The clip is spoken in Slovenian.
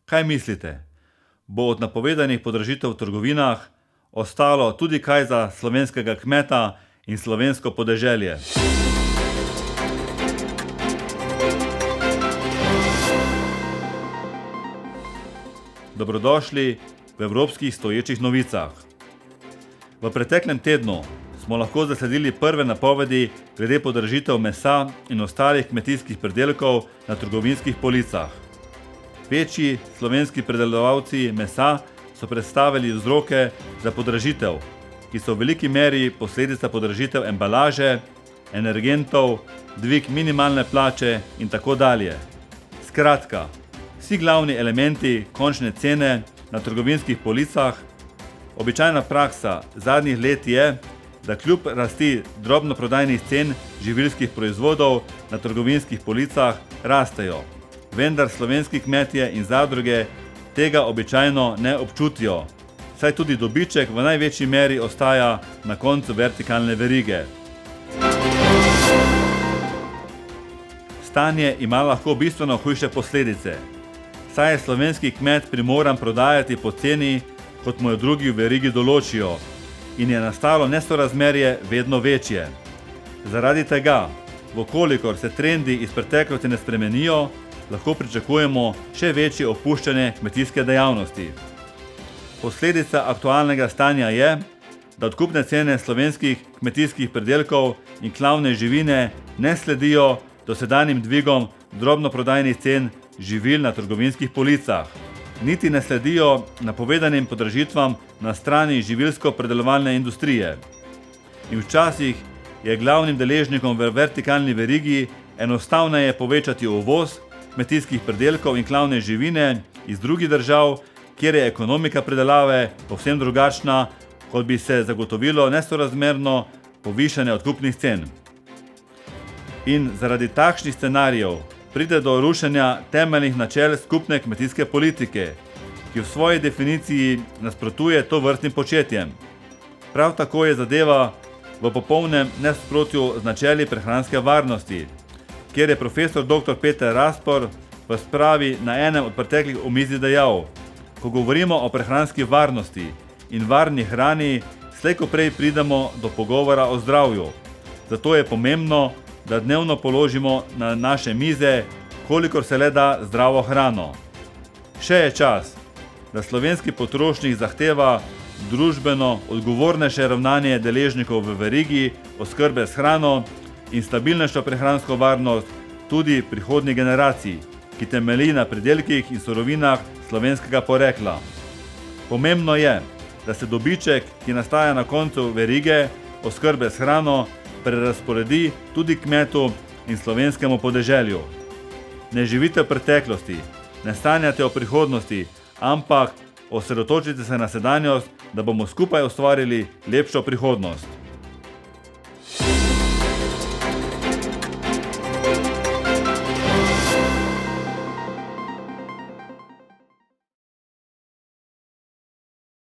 Kaj mislite? Bo od napovedanih podražitev v trgovinah ostalo tudi kaj za slovenskega kmeta in slovensko podeželje? Dobrodošli v Evropskih stoječih novicah. V preteklem tednu smo lahko zasledili prve napovedi glede podražitev mesa in ostalih kmetijskih pridelkov na trgovinskih policah. Večji slovenski predelovalci mesa so predstavili vzroke za podražitev, ki so v veliki meri posledica podražitev embalaže, energentov, dvig minimalne plače in tako dalje. Skratka, vsi glavni elementi končne cene na trgovinskih policah. Običajna praksa zadnjih let je, da kljub rasti drobnoprodajnih cen živilskih proizvodov na trgovinskih policah rastejo. Vendar slovenski kmetje in zadruge tega običajno ne občutijo, saj tudi dobiček v največji meri ostaja na koncu vertikalne verige. Stanje ima lahko bistveno hujše posledice, saj je slovenski kmet primoran prodajati po ceni, kot mu jo drugi v verigi določijo, in je nastalo nesorazmerje vedno večje. Zaradi tega, vkolikor se trendi iz preteklosti ne spremenijo, lahko pričakujemo še večje opuščanje kmetijske dejavnosti. Posledica aktualnega stanja je, da odkupne cene slovenskih kmetijskih pridelkov in klavne živine ne sledijo dosedanjim dvigom drobnoprodajnih cen živil na trgovinskih policah, niti ne sledijo napovedanim podražitvam na strani živilsko-predelovalne industrije. In včasih je glavnim deležnikom v vertikalni verigi enostavneje povečati uvoz kmetijskih pridelkov in klavne živine iz drugih držav, kjer je ekonomika predelave povsem drugačna, kot bi se zagotovilo nesorazmerno povišanje odkupnih cen. In zaradi takšnih scenarijev pride do rušenja temeljnih načel skupne kmetijske politike, ki v svoji definiciji nasprotuje tovrstnim početjem. Prav tako je zadeva v popolnem nasprotju z načeli prehranske varnosti, kjer je profesor dr. Peter Raspor v spravi na enem od preteklih omizij dejal: ko govorimo o prehranski varnosti in varni hrani, slej ko prej pridemo do pogovora o zdravju. Zato je pomembno, da dnevno položimo na naše mize, kolikor se le da, zdravo hrano. Še je čas, da slovenski potrošnik zahteva družbeno odgovornejše ravnanje deležnikov v verigi oskrbe s hrano in stabilnejšo prehransko varnost tudi prihodnjih generacij, ki temelji na pridelkih in surovinah slovenskega porekla. Pomembno je, da se dobiček, ki nastaja na koncu verige oskrbe s hrano, prerazporedi tudi kmetu in slovenskemu podeželju. Ne živite v preteklosti, ne sanjate o prihodnosti, ampak osredotočite se na sedanjost, da bomo skupaj ustvarili lepšo prihodnost.